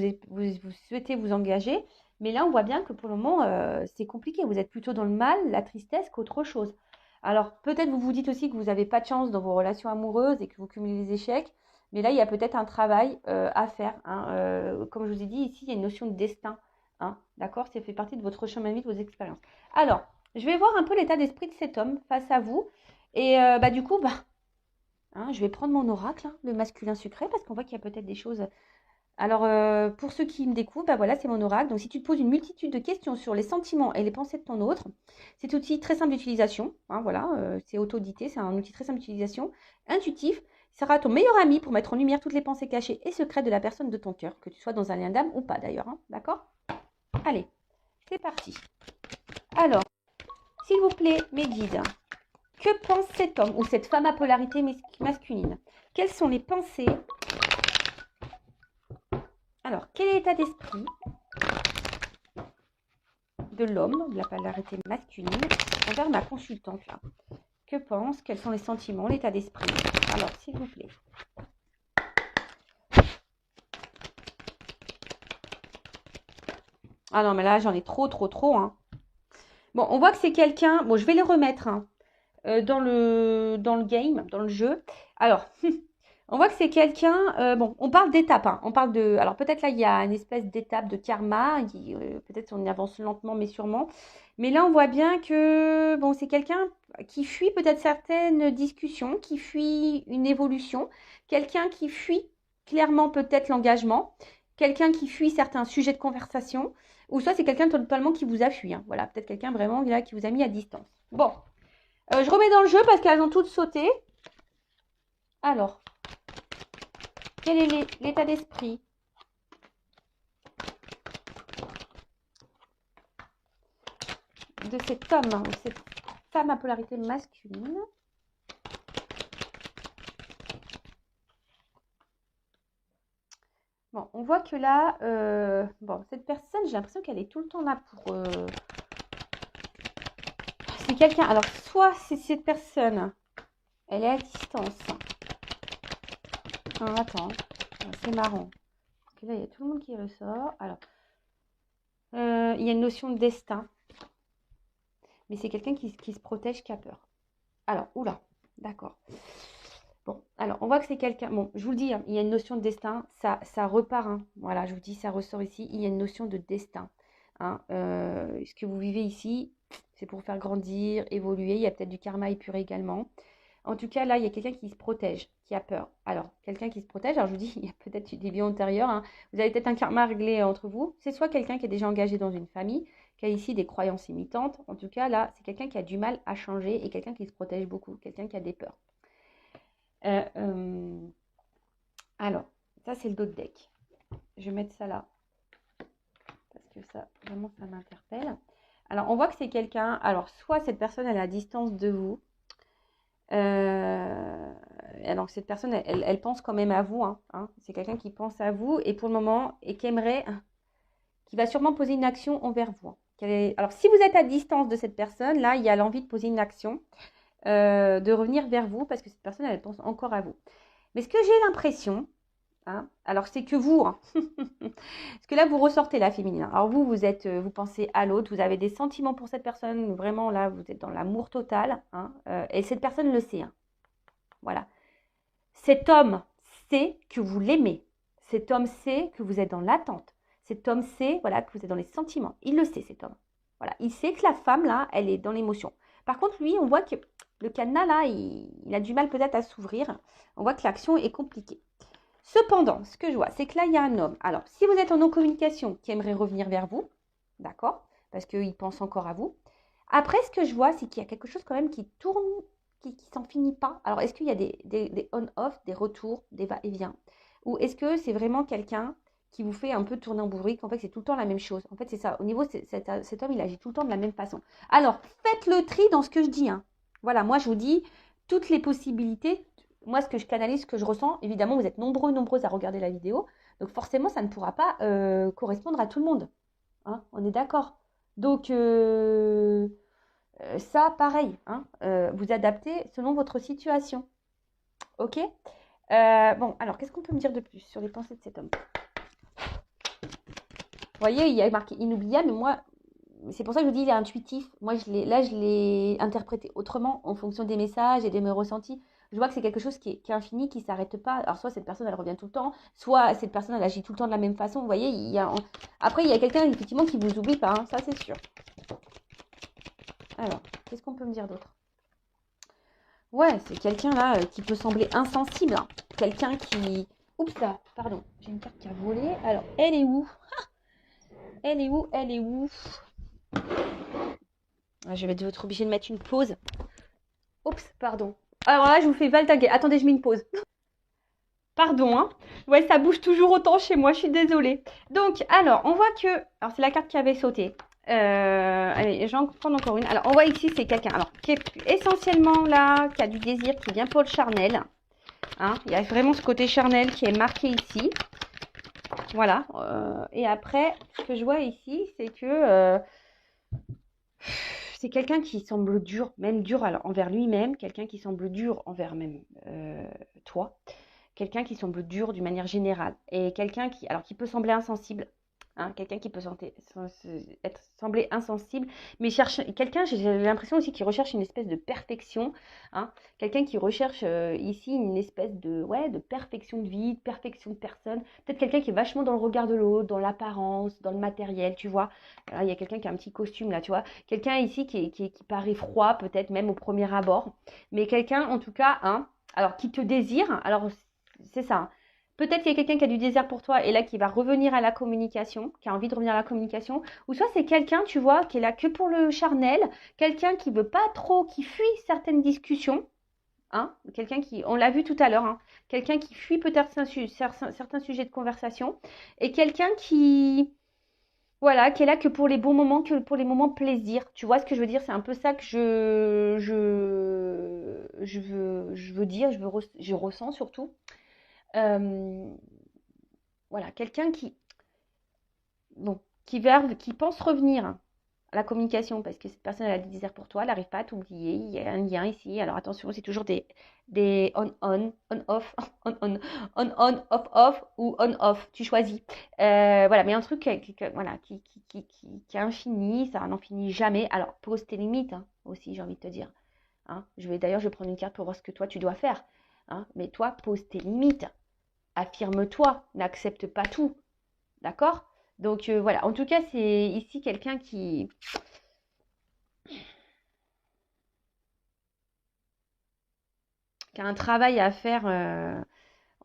souhaitez vous engager. Mais là, on voit bien que pour le moment, c'est compliqué. Vous êtes plutôt dans le mal, la tristesse qu'autre chose. Alors peut-être vous vous dites aussi que vous n'avez pas de chance dans vos relations amoureuses et que vous cumulez les échecs. Mais là, il y a peut-être un travail à faire. Hein. Comme je vous ai dit, ici, il y a une notion de destin. Hein. D'accord? Ça fait partie de votre chemin de vie, de vos expériences. Alors, je vais voir un peu l'état d'esprit de cet homme face à vous. Et bah, du coup, hein, je vais prendre mon oracle, hein, le masculin sucré, parce qu'on voit qu'il y a peut-être des choses. Alors, pour ceux qui me découvrent, bah voilà, c'est mon oracle. Donc, si tu te poses une multitude de questions sur les sentiments et les pensées de ton autre, c'est un outil très simple d'utilisation. Hein, voilà, c'est auto-dité, c'est un outil très simple d'utilisation, intuitif. Il sera ton meilleur ami pour mettre en lumière toutes les pensées cachées et secrètes de la personne de ton cœur, que tu sois dans un lien d'âme ou pas d'ailleurs. Hein, d'accord? Allez, c'est parti. Alors, s'il vous plaît, mes guides, que pense cet homme ou cette femme à polarité masculine? Quelles sont les pensées? Alors, quel est l'état d'esprit de l'homme, de la polarité masculine, envers ma consultante là? Que pense? Quels sont les sentiments, l'état d'esprit? Alors, s'il vous plaît. Ah non, mais là, j'en ai trop, trop, trop. Hein. Bon, on voit que c'est quelqu'un... Bon, je vais les remettre hein, dans le game, dans le jeu. Alors, on voit que c'est quelqu'un... bon, on parle d'étape. Hein. On parle de... Alors, peut-être là, il y a une espèce d'étape de karma. Peut-être on y avance lentement, mais sûrement. Mais là, on voit bien que... Bon, c'est quelqu'un qui fuit peut-être certaines discussions, qui fuit une évolution. Quelqu'un qui fuit clairement peut-être l'engagement. Quelqu'un qui fuit certains sujets de conversation. Ou soit c'est quelqu'un totalement qui vous a fui. Hein. Voilà, peut-être quelqu'un vraiment là, qui vous a mis à distance. Bon, je remets dans le jeu parce qu'elles ont toutes sauté. Alors, quel est l'état d'esprit de cet homme ou cette femme à polarité masculine? Bon, on voit que là, bon, cette personne, j'ai l'impression qu'elle est tout le temps là pour... C'est quelqu'un... Alors, soit c'est cette personne, elle est à distance. Ah, attends, c'est marrant. Parce que là, il y a tout le monde qui ressort. Alors, il y a une notion de destin. Mais c'est quelqu'un qui se protège, qui a peur. Alors, oula, d'accord. Bon, alors, on voit que c'est quelqu'un... Bon, je vous le dis, hein, il y a une notion de destin. Ça repart. Hein. Voilà, je vous dis, ça ressort ici. Il y a une notion de destin. Hein. Ce que vous vivez ici, c'est pour faire grandir, évoluer. Il y a peut-être du karma épuré également. En tout cas, là, il y a quelqu'un qui se protège, qui a peur. Alors, quelqu'un qui se protège, alors je vous dis, il y a peut-être des vies antérieures. Hein. Vous avez peut-être un karma réglé entre vous. C'est soit quelqu'un qui est déjà engagé dans une famille, qui a ici des croyances imitantes. En tout cas, là, c'est quelqu'un qui a du mal à changer et quelqu'un qui se protège beaucoup, quelqu'un qui a des peurs. Alors, ça, c'est le dos de deck. Je vais mettre ça là. Parce que ça, vraiment, ça m'interpelle. Alors, on voit que c'est quelqu'un... Alors, soit cette personne, elle est à distance de vous. Alors cette personne, elle pense quand même à vous. Hein. C'est quelqu'un qui pense à vous et pour le moment, et qui aimerait qui va sûrement poser une action envers vous. Alors, si vous êtes à distance de cette personne, là, il y a l'envie de poser une action, de revenir vers vous, parce que cette personne, elle pense encore à vous. Mais ce que j'ai l'impression, hein, alors c'est que vous, hein, parce que là, vous ressortez la féminine. Alors vous pensez à l'autre, vous avez des sentiments pour cette personne, vraiment là, vous êtes dans l'amour total, hein, et cette personne le sait. Hein, voilà. Cet homme sait que vous l'aimez. Cet homme sait que vous êtes dans l'attente. Cet homme sait, voilà, que vous êtes dans les sentiments. Il le sait, cet homme. Voilà. Il sait que la femme, là, elle est dans l'émotion. Par contre, lui, on voit que le cadenas, là, il a du mal peut-être à s'ouvrir. On voit que l'action est compliquée. Cependant, ce que je vois, c'est que là, il y a un homme. Alors, si vous êtes en non-communication, qui aimerait revenir vers vous, d'accord, parce qu'il pense encore à vous. Après, ce que je vois, c'est qu'il y a quelque chose quand même qui tourne, qui s'en finit pas. Alors, est-ce qu'il y a des on-off, des retours, des va-et-vient? Ou est-ce que c'est vraiment quelqu'un qui vous fait un peu tourner en bourrique? En fait, c'est tout le temps la même chose. En fait, c'est ça. Au niveau, cet homme, il agit tout le temps de la même façon. Alors, faites le tri dans ce que je dis. Hein. Voilà, moi, je vous dis toutes les possibilités. Moi, ce que je canalise, ce que je ressens, évidemment, vous êtes nombreuses à regarder la vidéo. Donc, forcément, ça ne pourra pas correspondre à tout le monde. Hein, on est d'accord. Donc, ça, pareil. Hein, vous adaptez selon votre situation. Ok. Bon, alors, qu'est-ce qu'on peut me dire de plus sur les pensées de cet homme? Vous voyez, il y a marqué inoubliable, mais moi, c'est pour ça que je vous dis, il est intuitif. Moi, je l'ai interprété autrement en fonction des messages et de mes ressentis. Je vois que c'est quelque chose qui est infini, qui ne s'arrête pas. Alors, soit cette personne, elle revient tout le temps, soit cette personne, elle agit tout le temps de la même façon. Vous voyez, après, il y a quelqu'un, effectivement, qui ne vous oublie pas. Hein, ça, c'est sûr. Alors, qu'est-ce qu'on peut me dire d'autre? Ouais, c'est quelqu'un, là, qui peut sembler insensible. Hein. Quelqu'un qui... Oups, là, pardon. J'ai une carte qui a volé. Alors, elle est où? Elle est où? Elle est où? Je vais être obligée de mettre une pause. Oups, pardon. Alors là, je vous fais valtaguer. Attendez, je mets une pause. Pardon, hein. Ouais, ça bouge toujours autant chez moi, je suis désolée. Donc, alors, on voit que... Alors, c'est la carte qui avait sauté. Allez, j'en prends encore une. Alors, on voit ici, c'est quelqu'un, alors, qui est essentiellement là, qui a du désir, qui vient pour le charnel. Hein. Il y a vraiment ce côté charnel qui est marqué ici. Voilà. Et après, ce que je vois ici, c'est que... c'est quelqu'un qui semble dur, même dur envers lui-même, quelqu'un qui semble dur envers même toi, quelqu'un qui semble dur d'une manière générale, et quelqu'un qui peut sembler insensible, hein, quelqu'un qui peut sembler insensible, mais cherche quelqu'un, j'ai l'impression aussi qu'il recherche une espèce de perfection, hein, quelqu'un qui recherche ici une espèce de perfection de vie, de perfection de personne, peut-être quelqu'un qui est vachement dans le regard de l'autre, dans l'apparence, dans le matériel, tu vois. Là, il y a quelqu'un qui a un petit costume là, tu vois, quelqu'un ici qui paraît froid, peut-être même au premier abord, mais quelqu'un en tout cas, hein, alors qui te désire, alors c'est ça, hein. Peut-être qu'il y a quelqu'un qui a du désir pour toi et là qui va revenir à la communication, qui a envie de revenir à la communication. Ou soit c'est quelqu'un, tu vois, qui est là que pour le charnel, quelqu'un qui veut pas trop, qui fuit certaines discussions. Hein, quelqu'un qui, on l'a vu tout à l'heure, hein, quelqu'un qui fuit peut-être certains sujets de conversation. Et quelqu'un qui, voilà, qui est là que pour les bons moments, que pour les moments plaisir. Tu vois ce que je veux dire? C'est un peu ça que je veux dire, je ressens surtout. Euh, voilà, quelqu'un bon, qui pense revenir à la communication parce que cette personne elle a des désirs pour toi, elle n'arrive pas à t'oublier, il y a un lien ici. Alors attention, c'est toujours des on-off, on-on, off-off ou on-off, tu choisis. Voilà, mais un truc voilà, qui est infini, ça n'en finit jamais. Alors pose tes limites hein, aussi, j'ai envie de te dire. Hein. D'ailleurs, je vais prendre une carte pour voir ce que toi tu dois faire. Hein. Mais toi, pose tes limites. Affirme-toi, n'accepte pas tout. D'accord? Donc voilà, en tout cas, c'est ici quelqu'un qui a un travail à faire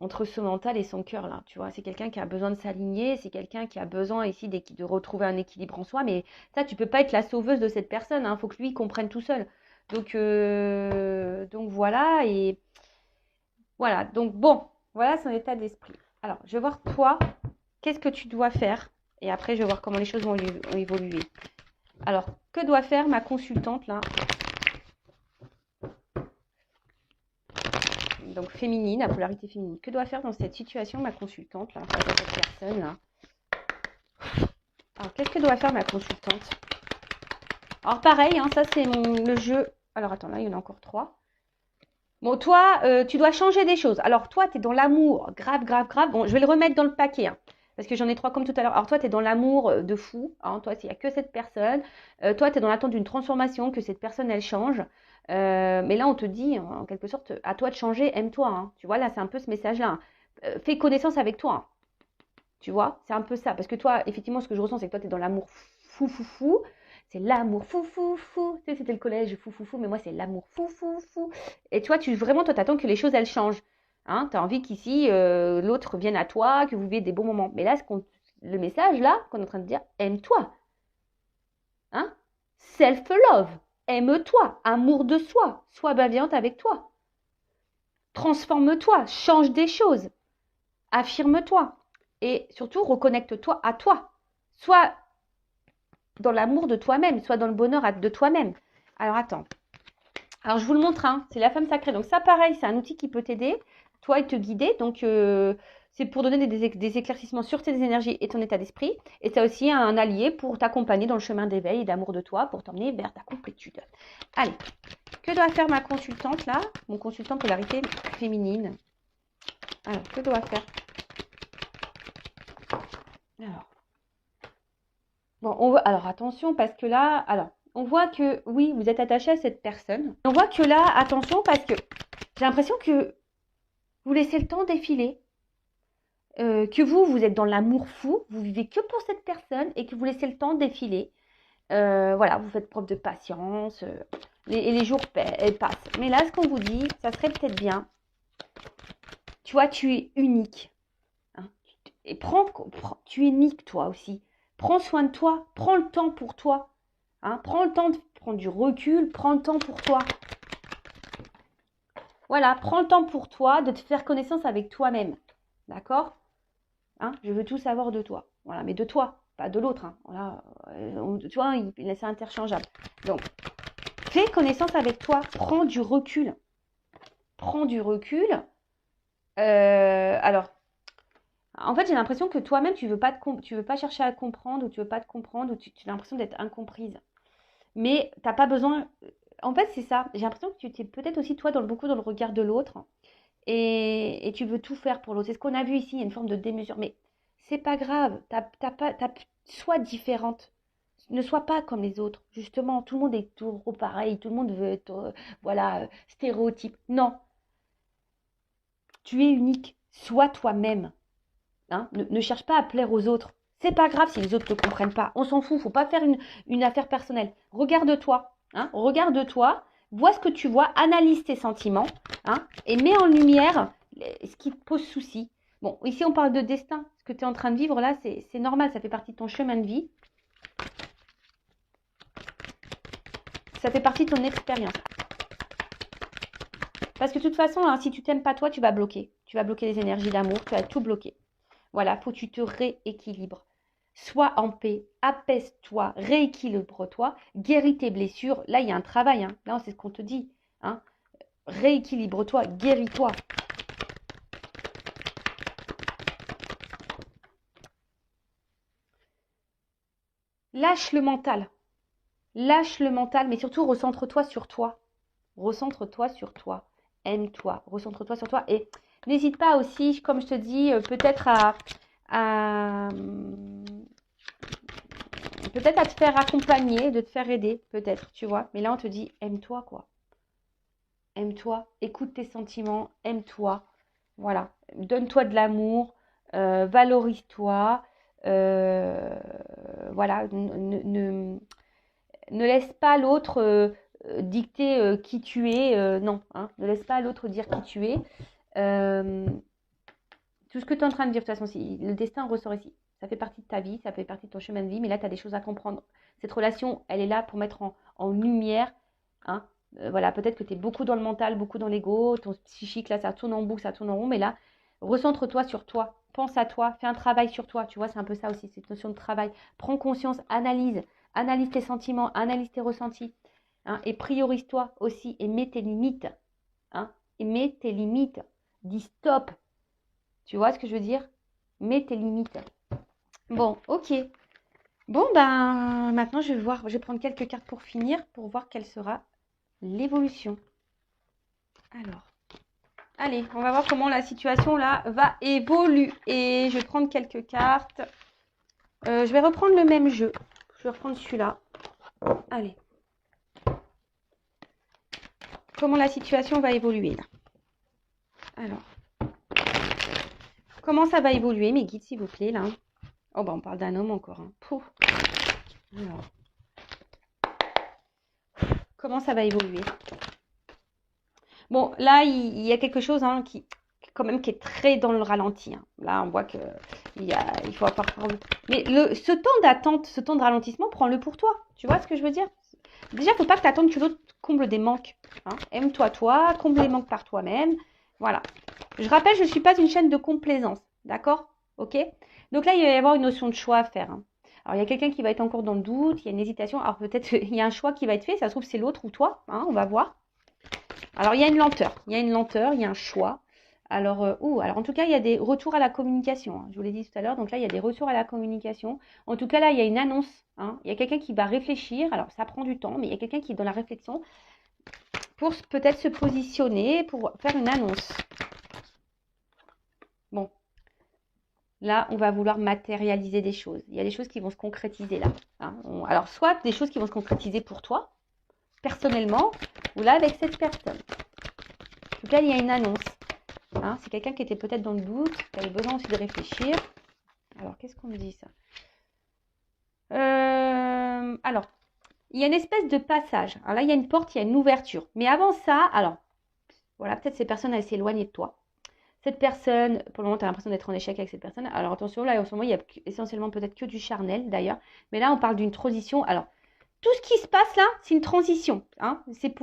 entre son mental et son cœur, là, tu vois. C'est quelqu'un qui a besoin de s'aligner, c'est quelqu'un qui a besoin ici de retrouver un équilibre en soi, mais ça, tu peux pas être la sauveuse de cette personne, hein. Faut que lui, il comprenne tout seul. Donc voilà, et voilà. Donc bon, voilà son état d'esprit. Alors, je vais voir toi, qu'est-ce que tu dois faire, et après, je vais voir comment les choses vont évoluer. Alors, que doit faire ma consultante, là? Donc, féminine, la polarité féminine. Que doit faire dans cette situation ma consultante, là, face à cette personne, là? Alors, qu'est-ce que doit faire ma consultante? Alors, pareil, hein, ça, c'est le jeu. Alors, attends, là, il y en a encore 3. Bon, toi, tu dois changer des choses. Alors, toi, tu es dans l'amour. Grave, grave, grave. Bon, je vais le remettre dans le paquet, hein, parce que j'en ai 3 comme tout à l'heure. Alors, toi, tu es dans l'amour de fou. Hein, toi, s'il n'y a que cette personne. Toi, tu es dans l'attente d'une transformation, que cette personne, elle change. Mais là, on te dit, en quelque sorte, à toi de changer, aime-toi. Hein. Tu vois, là, c'est un peu ce message-là. Hein. Fais connaissance avec toi. Hein. Tu vois, c'est un peu ça. Parce que toi, effectivement, ce que je ressens, c'est que toi, tu es dans l'amour fou, fou, fou. C'est l'amour fou, fou, fou. Tu sais, c'était le collège fou, fou, fou. Mais moi, c'est l'amour fou, fou, fou. Et toi, vraiment, toi, t'attends que les choses, elles changent. Hein, tu as envie qu'ici, l'autre vienne à toi, que vous viviez des bons moments. Mais là, le message, là, qu'on est en train de dire, aime-toi. Hein? Self-love. Aime-toi. Amour de soi. Sois bienveillante avec toi. Transforme-toi. Change des choses. Affirme-toi. Et surtout, reconnecte-toi à toi. Sois dans l'amour de toi-même, sois dans le bonheur de toi-même. Alors, attends. Alors, je vous le montre, hein, c'est la femme sacrée. Donc, ça, pareil, c'est un outil qui peut t'aider, toi, et te guider. Donc, c'est pour donner des éclaircissements sur tes énergies et ton état d'esprit. Et c'est aussi un allié pour t'accompagner dans le chemin d'éveil et d'amour de toi, pour t'emmener vers ta complétude. Allez, que doit faire ma consultante, là? Mon consultant polarité féminine. Alors, que doit faire? Alors, bon, alors attention, parce que là, alors, on voit que, oui, vous êtes attaché à cette personne. On voit que là, attention, parce que j'ai l'impression que vous laissez le temps défiler, que vous êtes dans l'amour fou, vous vivez que pour cette personne et que vous laissez le temps défiler. Voilà, vous faites preuve de patience, et les jours passent. Mais là, ce qu'on vous dit, ça serait peut-être bien. Tu vois, tu es unique. Hein, et tu es unique, toi aussi. Prends soin de toi, prends le temps pour toi. Hein, prends le temps de prendre du recul, prends le temps pour toi. Voilà, prends le temps pour toi de te faire connaissance avec toi-même. D'accord? Hein, je veux tout savoir de toi. Voilà, mais de toi, pas de l'autre. Hein. Voilà, tu vois, c'est interchangeable. Donc, fais connaissance avec toi. Prends du recul. Prends du recul. Alors, en fait, j'ai l'impression que toi-même, tu veux pas chercher à comprendre, ou tu veux pas te comprendre, ou tu as l'impression d'être incomprise. Mais t'as pas besoin. En fait, c'est ça. J'ai l'impression que tu t'es peut-être aussi, toi, beaucoup dans le regard de l'autre. Et tu veux tout faire pour l'autre. C'est ce qu'on a vu ici, il y a une forme de démesure. Mais c'est pas grave. Sois différente. Ne sois pas comme les autres. Justement, tout le monde est trop pareil. Tout le monde veut être, voilà, stéréotype. Non, tu es unique. Sois toi-même. Hein, ne cherche pas à plaire aux autres. C'est pas grave si les autres ne te comprennent pas. On s'en fout. Faut pas faire une affaire personnelle. Regarde-toi. Hein, regarde-toi. Vois ce que tu vois. Analyse tes sentiments. Hein, et mets en lumière ce qui te pose souci. Bon, ici on parle de destin. Ce que tu es en train de vivre là, c'est normal. Ça fait partie de ton chemin de vie. Ça fait partie de ton expérience. Parce que de toute façon, hein, si tu t'aimes pas toi, tu vas bloquer. Tu vas bloquer les énergies d'amour. Tu vas tout bloquer. Voilà, faut que tu te rééquilibres. Sois en paix, apaise-toi, rééquilibre-toi, guéris tes blessures. Là, il y a un travail. Hein. Là, c'est ce qu'on te dit. Hein. Rééquilibre-toi, guéris-toi. Lâche le mental. Lâche le mental, mais surtout recentre-toi sur toi. Recentre-toi sur toi. Aime-toi. Recentre-toi sur toi. Et n'hésite pas aussi, comme je te dis, peut-être à peut-être à te faire accompagner, de te faire aider, peut-être, tu vois. Mais là, on te dit, aime-toi, quoi. Aime-toi, écoute tes sentiments, aime-toi. Voilà, donne-toi de l'amour, valorise-toi. Voilà, ne laisse pas l'autre dicter qui tu es. Non, hein, ne laisse pas l'autre dire qui tu es. Euh, Tout ce que tu es en train de dire, de toute façon, le destin ressort ici. Ça fait partie de ta vie, ça fait partie de ton chemin de vie, mais là, tu as des choses à comprendre. Cette relation, elle est là pour mettre en lumière. Hein, voilà, peut-être que tu es beaucoup dans le mental, beaucoup dans l'ego, ton psychique, là, ça tourne en boucle, ça tourne en rond, mais là, recentre-toi sur toi, pense à toi, fais un travail sur toi. Tu vois, c'est un peu ça aussi, cette notion de travail. Prends conscience, analyse tes sentiments, analyse tes ressentis, hein, et priorise-toi aussi, et mets tes limites. Hein, et mets tes limites. Dis stop. Tu vois ce que je veux dire? Mets tes limites. Bon, ok. Bon, ben, maintenant, je vais voir, je vais prendre quelques cartes pour voir quelle sera l'évolution. Alors, allez, on va voir comment la situation là va évoluer. Et je vais prendre quelques cartes. Je vais reprendre le même jeu. Je vais reprendre celui-là. Allez. Comment la situation va évoluer là? Alors, comment ça va évoluer, mes guides, s'il vous plaît, là? Oh, bah, on parle d'un homme encore. Hein. Alors, comment ça va évoluer? Bon, là, il y a quelque chose hein, quand même, qui est très dans le ralenti. Hein. Là, on voit que il faut avoir... Mais ce temps d'attente, ce temps de ralentissement, prends-le pour toi. Tu vois ce que je veux dire? Déjà, il ne faut pas que tu attendes que l'autre comble des manques. Hein. Aime-toi, toi, comble les manques par toi-même. Voilà. Je rappelle, je ne suis pas une chaîne de complaisance. D'accord? Ok? Donc là, il va y avoir une notion de choix à faire. Hein. Alors, il y a quelqu'un qui va être encore dans le doute, il y a une hésitation. Alors, peut-être il y a un choix qui va être fait. Ça se trouve, c'est l'autre ou toi. Hein, on va voir. Alors, il y a une lenteur. Il y a une lenteur, il y a un choix. Alors, alors en tout cas, il y a des retours à la communication. Hein. Je vous l'ai dit tout à l'heure. Donc là, il y a des retours à la communication. En tout cas, là, il y a une annonce. Hein. Il y a quelqu'un qui va réfléchir. Alors, ça prend du temps, mais il y a quelqu'un qui est dans la réflexion pour peut-être se positionner, pour faire une annonce. Bon. Là, on va vouloir matérialiser des choses. Il y a des choses qui vont se concrétiser là. Hein. Alors, soit des choses qui vont se concrétiser pour toi, personnellement, ou là, avec cette personne. En tout cas, il y a une annonce. Hein, c'est quelqu'un qui était peut-être dans le doute, qui avait besoin aussi de réfléchir. Alors, qu'est-ce qu'on me dit ça? Alors, il y a une espèce de passage. Alors là, il y a une porte, il y a une ouverture. Mais avant ça, alors, voilà, peut-être ces personnes, elles s'éloignent de toi. Cette personne, pour le moment, tu as l'impression d'être en échec avec cette personne. Alors attention, là, en ce moment, il y a essentiellement peut-être que du charnel, d'ailleurs. Mais là, on parle d'une transition. Alors, tout ce qui se passe là, c'est une transition. Hein, c'est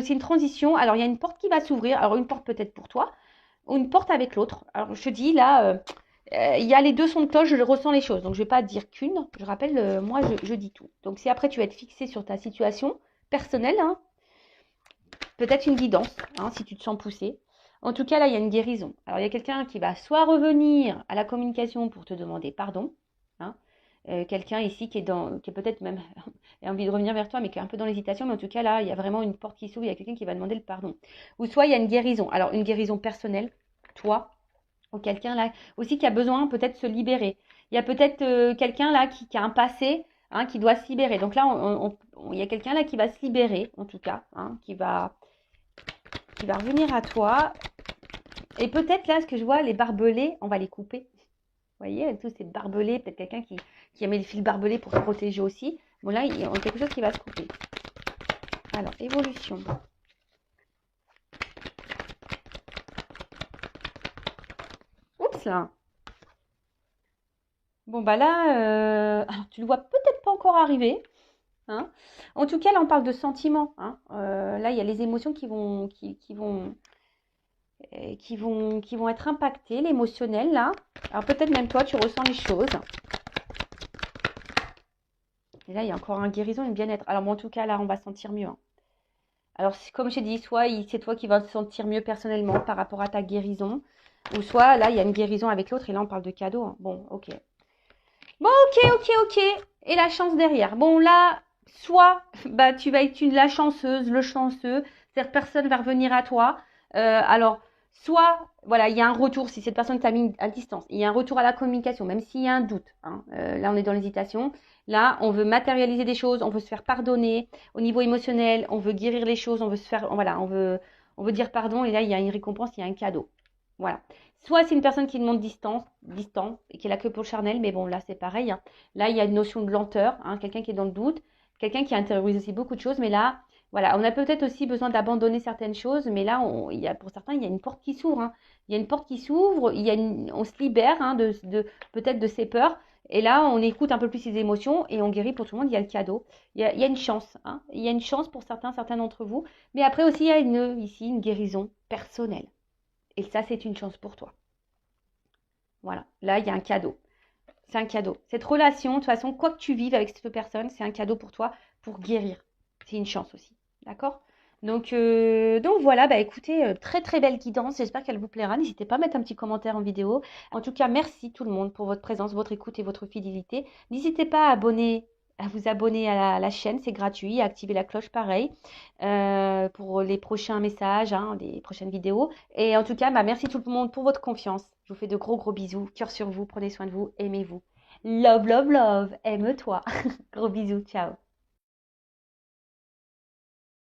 une transition. Alors, il y a une porte qui va s'ouvrir. Alors, une porte peut-être pour toi, ou une porte avec l'autre. Alors, je te dis, là, il y a les deux sons de cloche, je ressens les choses. Donc, je ne vais pas dire qu'une. Je rappelle, moi, je dis tout. Donc, si après, tu vas être fixé sur ta situation personnelle, hein, peut-être une guidance, hein, si tu te sens poussé. En tout cas, là, il y a une guérison. Alors, il y a quelqu'un qui va soit revenir à la communication pour te demander pardon. Hein, quelqu'un ici qui est peut-être même a envie de revenir vers toi, mais qui est un peu dans l'hésitation. Mais en tout cas, là, il y a vraiment une porte qui s'ouvre. Il y a quelqu'un qui va demander le pardon. Ou soit il y a une guérison. Alors, une guérison personnelle, toi, ou quelqu'un là aussi qui a besoin peut-être de se libérer. Il y a peut-être quelqu'un là qui a un passé, hein, qui doit se libérer. Donc là, il y a quelqu'un là qui va se libérer, en tout cas, hein, qui va revenir à toi. Et peut-être là, ce que je vois, les barbelés, on va les couper. Vous voyez, avec tous ces barbelés, peut-être quelqu'un qui a mis le fil barbelé pour se protéger aussi. Bon, là, il y a quelque chose qui va se couper. Alors, évolution. Oups là. Bon, bah là, alors, tu le vois peut-être pas encore arriver. Hein. En tout cas, là, on parle de sentiments. Hein. Là, il y a les émotions qui vont être impactées, l'émotionnel, là. Alors, peut-être même toi, tu ressens les choses. Et là, il y a encore un guérison, une bien-être. Alors, bon, en tout cas, là, on va se sentir mieux. Hein. Alors, comme j'ai dit, soit c'est toi qui vas te sentir mieux personnellement par rapport à ta guérison, ou soit, là, il y a une guérison avec l'autre, et là, on parle de cadeau. Hein. Bon, ok. Bon, ok. Et la chance derrière. Bon, là, soit bah, tu vas être la chanceuse, le chanceux, cette personne va revenir à toi. Alors, soit, voilà, il y a un retour, si cette personne t'a mis à distance, il y a un retour à la communication, même s'il y a un doute. Hein. Là, on est dans l'hésitation. Là, on veut matérialiser des choses, on veut se faire pardonner. Au niveau émotionnel, on veut guérir les choses, on veut se faire, voilà, on veut dire pardon. Et là, il y a une récompense, il y a un cadeau. Voilà. Soit c'est une personne qui demande distant, et qui est là que pour le charnel, mais bon, là, c'est pareil. Hein. Là, il y a une notion de lenteur, hein, quelqu'un qui est dans le doute, quelqu'un qui intériorise aussi beaucoup de choses, mais là, voilà, on a peut-être aussi besoin d'abandonner certaines choses, mais là, pour certains, il y a une porte qui s'ouvre. Hein. Il y a une porte qui s'ouvre, on se libère hein, peut-être de ses peurs, et là, on écoute un peu plus ses émotions, et on guérit pour tout le monde, il y a le cadeau. Il y a une chance, hein. Il y a une chance pour certains d'entre vous, mais après aussi, il y a ici une guérison personnelle. Et ça, c'est une chance pour toi. Voilà, là, il y a un cadeau. C'est un cadeau. Cette relation, de toute façon, quoi que tu vives avec cette personne, c'est un cadeau pour toi pour guérir. C'est une chance aussi. D'accord? Donc voilà, bah écoutez, très très belle guidance, j'espère qu'elle vous plaira. N'hésitez pas à mettre un petit commentaire en vidéo. En tout cas, merci tout le monde pour votre présence, votre écoute et votre fidélité. N'hésitez pas à vous abonner à la chaîne, c'est gratuit, à activer la cloche pareil pour les prochains messages, hein, les prochaines vidéos. Et en tout cas, bah, merci tout le monde pour votre confiance. Je vous fais de gros gros bisous, cœur sur vous, prenez soin de vous, aimez-vous. Love, love, love, aime-toi. Gros bisous, ciao.